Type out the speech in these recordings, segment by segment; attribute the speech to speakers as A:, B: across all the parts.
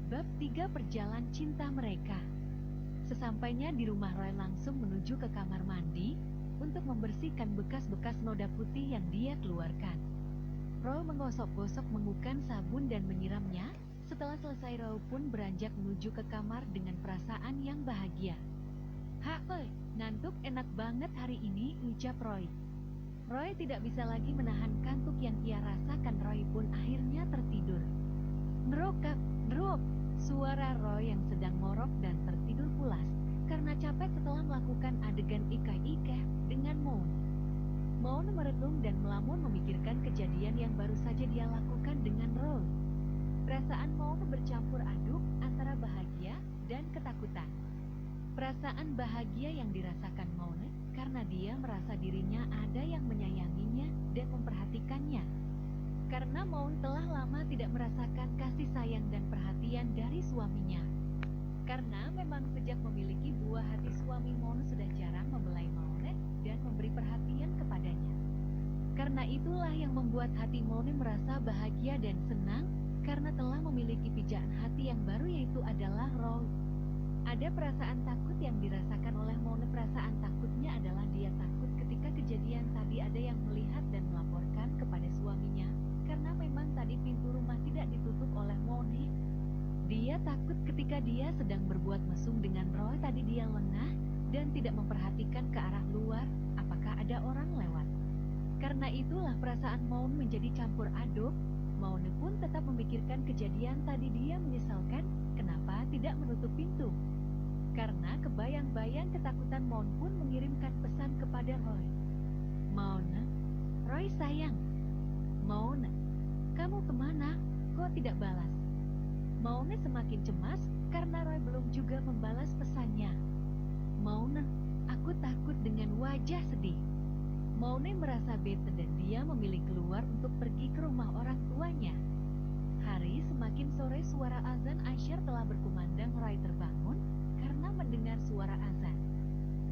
A: Bab 3 Perjalanan Cinta Mereka. Sesampainya di rumah, Roy langsung menuju ke kamar mandi untuk membersihkan bekas-bekas noda putih yang dia keluarkan. Roy menggosok-gosok menggunakan sabun dan menyiramnya. Setelah selesai, Roy pun beranjak menuju ke kamar dengan perasaan yang bahagia. "Hai, ngantuk enak banget hari ini," ucap Roy. Roy tidak bisa lagi menahan kantuk yang ia rasakan. Roy pun akhirnya tertidur. "Ngerokak, ngerok," suara Roy yang sedang ngorok dan tertidur pulas karena capek setelah melakukan adegan ikai-ikai dengan Moon. Moon merenung dan melamun memikirkan kejadian yang baru saja dia lakukan dengan Roy. Perasaan Moon bercampur aduk antara bahagia dan ketakutan. Perasaan bahagia yang dirasakan Moon karena dia merasa dirinya ada yang menyayanginya dan memperhatikannya. Karena Moon telah lama tidak merasakan kasih sayang dan perhatian dari suaminya. Karena memang sejak memiliki buah hati, suami Moon sudah jarang membelai Moon dan memberi perhatian kepadanya. Karena itulah yang membuat hati Moon merasa bahagia dan senang karena telah memiliki pijaan hati yang baru, yaitu adalah Roy. Ada perasaan takut yang dirasakan oleh Moon. Perasaan takutnya adalah dia takut ketika kejadian tadi ada yang melihat dan melaporkan kepada suaminya. Karena memang tadi pintu rumah tidak ditutup oleh Moni. Dia takut ketika dia sedang berbuat mesum dengan Roy tadi dia lengah dan tidak memperhatikan ke arah luar apakah ada orang lewat. Karena itulah perasaan Moon menjadi campur aduk. Moon pun tetap memikirkan kejadian tadi. Dia menyesalkan kenapa tidak menutup pintu. Karena kebayang-bayang ketakutan, Moon pun mengirimkan pesan kepada Roy. "Moon, Roy sayang. Moon, kamu kemana? Kok tidak balas?" Moon semakin cemas karena Roy belum juga membalas pesannya. "Moon, aku takut," dengan wajah sedih. Moon merasa bete dan dia memilih keluar untuk pergi ke rumah orang tuanya. Hari semakin sore, suara azan Aisyah telah berkumandang. Roy terbangun karena mendengar suara azan.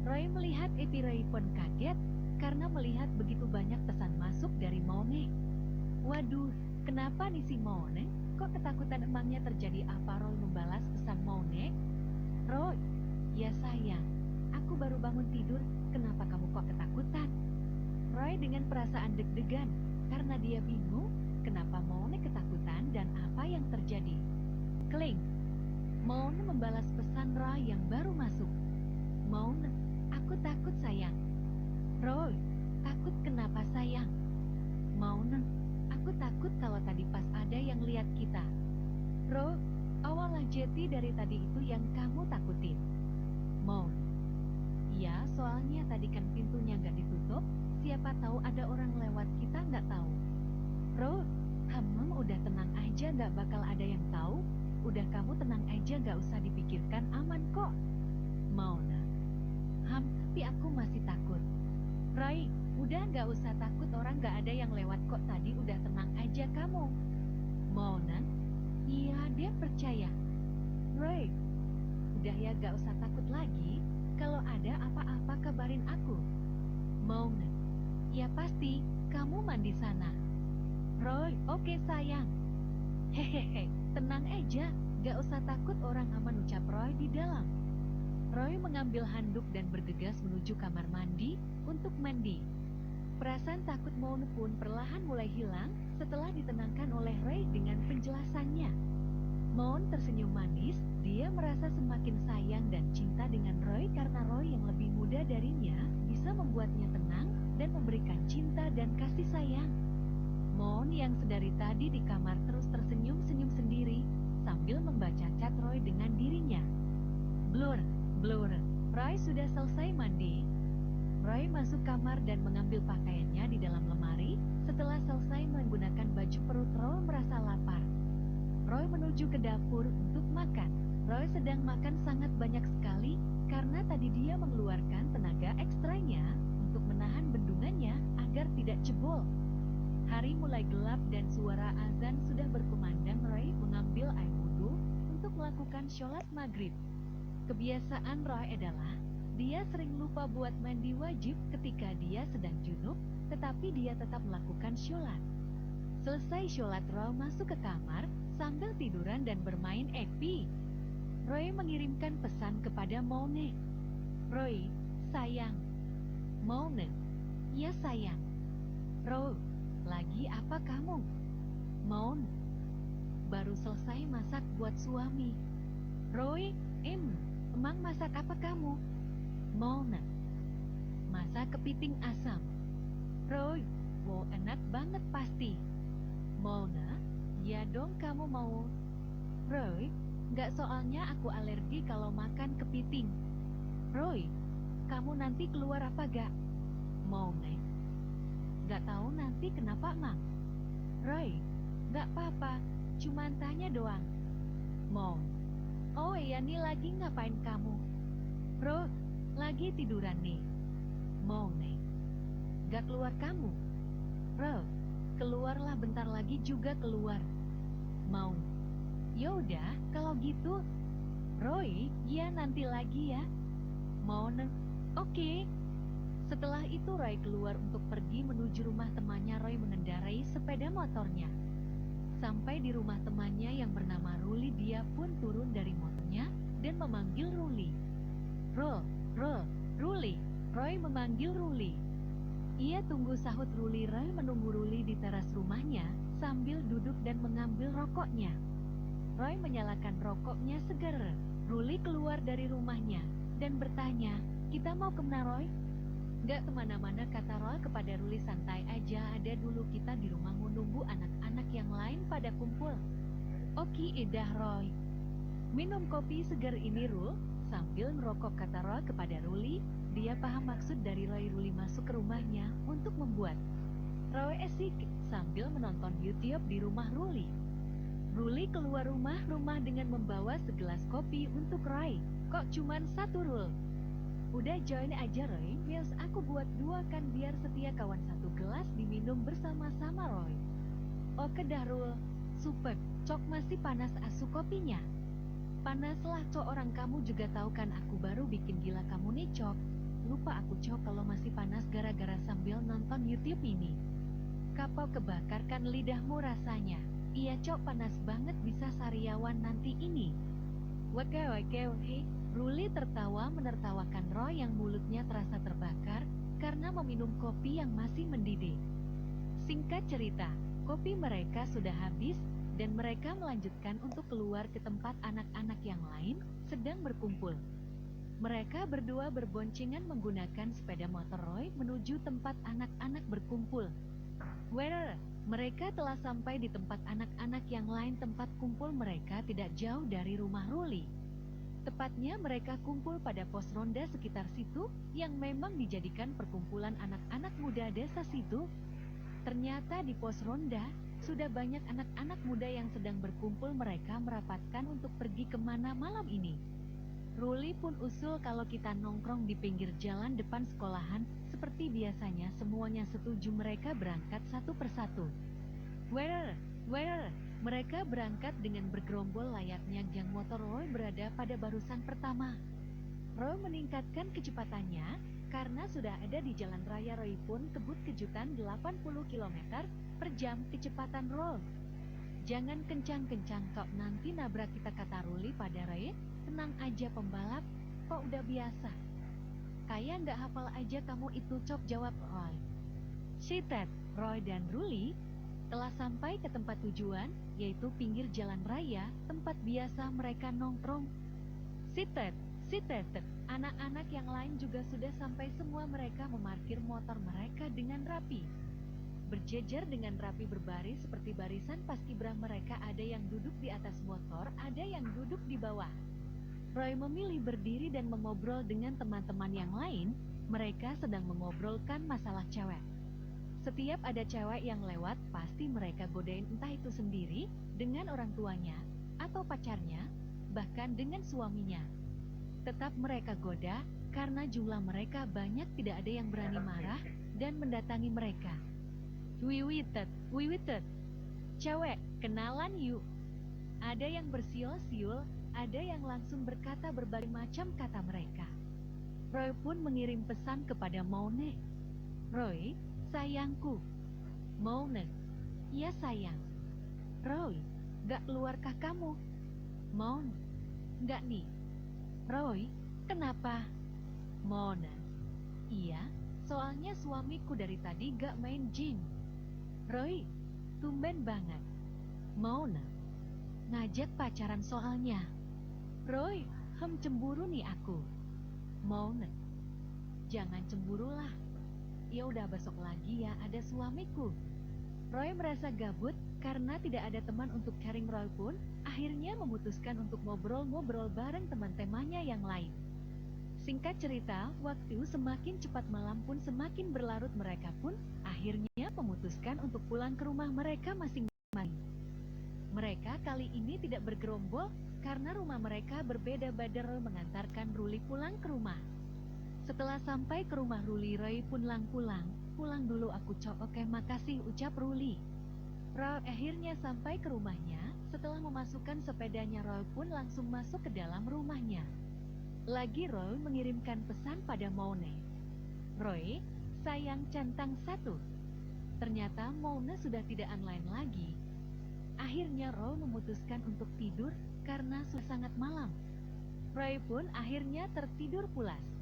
A: Roy melihat Roy pun kaget karena melihat begitu banyak pesan masuk dari Moon. Waduh, kenapa nih si Moon? Kok ketakutan emangnya terjadi apa? Roy membalas pesan Moon. "Roy, ya sayang, aku baru bangun tidur, kenapa kamu kok ketakutan?" Roy dengan perasaan deg-degan karena dia bingung kenapa Moon ketakutan dan apa yang terjadi. Kling. Moon membalas pesan Roy yang baru masuk. "Moon, aku takut sayang." "Roy, takut kenapa sayang?" "Moon, aku takut kalau tadi pas ada yang lihat kita." "Roy, awalnya Jetty dari tadi itu yang kamu takutin." "Moon, iya soalnya tadi kan pintunya nggak ditutup, siapa tahu ada orang lewat, kita nggak tahu." "Roy, udah tenang aja, nggak bakal ada yang tahu. Udah kamu tenang aja, nggak usah dipikirkan, aman kok." "Moon, tapi aku masih takut." "Roy, udah nggak usah takut, orang nggak ada yang lewat kok tadi, udah tenang aja kamu." "Moon, iya dia percaya." "Roy, udah ya nggak usah takut lagi, kalau ada apa-apa kabarin aku." "Moon, ya pasti, kamu mandi sana." "Roy, oke sayang." "Hehehe, tenang aja, gak usah takut, orang aman," ucap Roy di dalam. Roy mengambil handuk dan bergegas menuju kamar mandi untuk mandi. Perasaan takut Moon pun perlahan mulai hilang setelah ditenangkan oleh Roy dengan penjelasannya. Moon tersenyum manis, dia merasa semakin sayang dan cinta dengan Roy karena Roy yang lebih muda darinya bisa membuatnya tenang dan memberikan cinta dan kasih sayang. Moon yang sedari tadi di kamar terus tersenyum-senyum sendiri sambil membaca chat Roy dengan dirinya. Blur, blur. Roy sudah selesai mandi. Roy masuk kamar dan mengambil pakaiannya di dalam lemari. Setelah selesai menggunakan baju perut, Roy merasa lapar. Roy menuju ke dapur untuk makan. Roy sedang makan sangat banyak sekali karena tadi dia mengeluarkan tenaga ekstranya untuk menahan bendungannya agar tidak jebol. Hari mulai gelap dan suara azan sudah berkumandang. Roy mengambil air wudhu untuk melakukan sholat maghrib. Kebiasaan Roy adalah dia sering lupa buat mandi wajib ketika dia sedang junub, tetapi dia tetap melakukan sholat. Selesai sholat, Roy masuk ke kamar sambil tiduran dan bermain Epi. Roy mengirimkan pesan kepada Moune. Roy, sayang. Moune, ya sayang. Roy, lagi apa kamu? Moune, baru selesai masak buat suami. Roy, emang masak apa kamu? Moune, masak kepiting asam. Roy, wow enak banget pasti. Moune, ya dong kamu mau. Roy, nggak soalnya aku alergi kalau makan kepiting. Roy, kamu nanti keluar apa gak? Moune, nggak tahu nanti kenapa Mang. Roy, nggak apa-apa, cuman tanya doang. Moune, oh iya nih lagi ngapain kamu? Roy, lagi tiduran nih. Moune, nggak keluar kamu? Roy, keluarlah bentar lagi juga keluar. Mau? Yaudah, kalau gitu. Roy, ya nanti lagi ya. Mau? Oke. Setelah itu Roy keluar untuk pergi menuju rumah temannya. Roy mengendarai sepeda motornya. Sampai di rumah temannya yang bernama Ruli, dia pun turun dari motornya dan memanggil Ruli. Ruli. Roy memanggil Ruli. Ia tunggu, sahut Ruli. Roy menunggu Ruli di teras rumahnya sambil duduk dan mengambil rokoknya. Roy menyalakan rokoknya segar. Ruli keluar dari rumahnya dan bertanya, kita mau kemana Roy? Gak kemana-mana, kata Roy kepada Ruli, santai aja, ada dulu kita di rumah menunggu anak-anak yang lain pada kumpul. Oke, idah Roy. Minum kopi segar ini Rul, sambil merokok, kata Roy kepada Ruli. Dia paham maksud dari Roy. Ruli masuk ke rumahnya untuk membuat Roy asik sambil menonton YouTube di rumah Ruli. Ruli keluar rumah dengan membawa segelas kopi untuk Roy. Kok cuman satu Rul? Udah join aja Roy, Mills aku buat dua kan biar setia kawan, satu gelas diminum bersama-sama Roy. Oke dah Rul, super, cok masih panas asu kopinya. Panaslah cok, orang kamu juga tahu kan aku baru bikin gila kamu nih cok. Lupa aku cok kalau masih panas gara-gara sambil nonton YouTube ini. Kapau kebakar kan lidahmu rasanya. Iya cok, panas banget, bisa sariawan nanti ini. Wake. Ruli tertawa menertawakan Roy yang mulutnya terasa terbakar karena meminum kopi yang masih mendidih. Singkat cerita, kopi mereka sudah habis dan mereka melanjutkan untuk keluar ke tempat anak-anak yang lain sedang berkumpul. Mereka berdua berboncengan menggunakan sepeda motor Roy menuju tempat anak-anak berkumpul. Mereka telah sampai di tempat anak-anak yang lain. Tempat kumpul mereka tidak jauh dari rumah Ruli. Tepatnya mereka kumpul pada pos ronda sekitar situ yang memang dijadikan perkumpulan anak-anak muda desa situ. Ternyata di pos ronda sudah banyak anak-anak muda yang sedang berkumpul. Mereka merapatkan untuk pergi kemana malam ini. Ruli pun usul kalau kita nongkrong di pinggir jalan depan sekolahan. Seperti biasanya semuanya setuju, mereka berangkat satu persatu. Mereka berangkat dengan bergerombol layaknya geng motor. Roy berada pada barusan pertama. Roy meningkatkan kecepatannya karena sudah ada di jalan raya. Roy pun kebut kejutan 80 km per jam kecepatan Roy. Jangan kencang-kencang kok, nanti nabrak kita, kata Ruli pada Roy. Tenang aja pembalap, kok udah biasa. Kayak nggak hafal aja kamu itu cok, jawab Roy. Shitet, Roy dan Ruli telah sampai ke tempat tujuan, yaitu pinggir jalan raya, tempat biasa mereka nongkrong. Shitet, anak-anak yang lain juga sudah sampai semua. Mereka memarkir motor mereka dengan rapi. Berjejer dengan rapi, berbaris seperti barisan paskibrah. Mereka ada yang duduk di atas motor, ada yang duduk di bawah. Roy memilih berdiri dan mengobrol dengan teman-teman yang lain. Mereka sedang mengobrolkan masalah cewek. Setiap ada cewek yang lewat, pasti mereka godain, entah itu sendiri, dengan orang tuanya, atau pacarnya, bahkan dengan suaminya. Tetap mereka goda, karena jumlah mereka banyak, tidak ada yang berani marah dan mendatangi mereka. Wiwitet, cewek, kenalan yuk. Ada yang bersiul-siul, ada yang langsung berkata berbagai macam kata mereka. Roy pun mengirim pesan kepada Moune. Roy, sayangku. Moune, Iya sayang. Roy, gak keluarkah kamu? Mon, gak nih. Roy, kenapa? Mona, iya, soalnya suamiku dari tadi gak main gym. Roy, tumben banget. Mona, ngajak pacaran soalnya. Roy, cemburu nih aku. Mona, jangan cemburulah. Ya udah besok lagi ya ada suamiku. Roy merasa gabut karena tidak ada teman untuk sharing. Roy pun akhirnya memutuskan untuk ngobrol-ngobrol bareng teman-temannya yang lain. Singkat cerita, waktu semakin cepat malam pun semakin berlarut. Mereka pun akhirnya memutuskan untuk pulang ke rumah mereka masing-masing. Mereka kali ini tidak bergerombol karena rumah mereka berbeda-beda. Roy mengantarkan Ruli pulang ke rumah. Setelah sampai ke rumah Ruli, Roy pun pulang. Pulang dulu aku Oke makasih, ucap Ruli. Roy akhirnya sampai ke rumahnya. Setelah memasukkan sepedanya, Roy pun langsung masuk ke dalam rumahnya. Lagi Roy mengirimkan pesan pada Mona. Roy, sayang centang satu. Ternyata Mona sudah tidak online lagi. Akhirnya Roy memutuskan untuk tidur karena sudah sangat malam. Roy pun akhirnya tertidur pulas.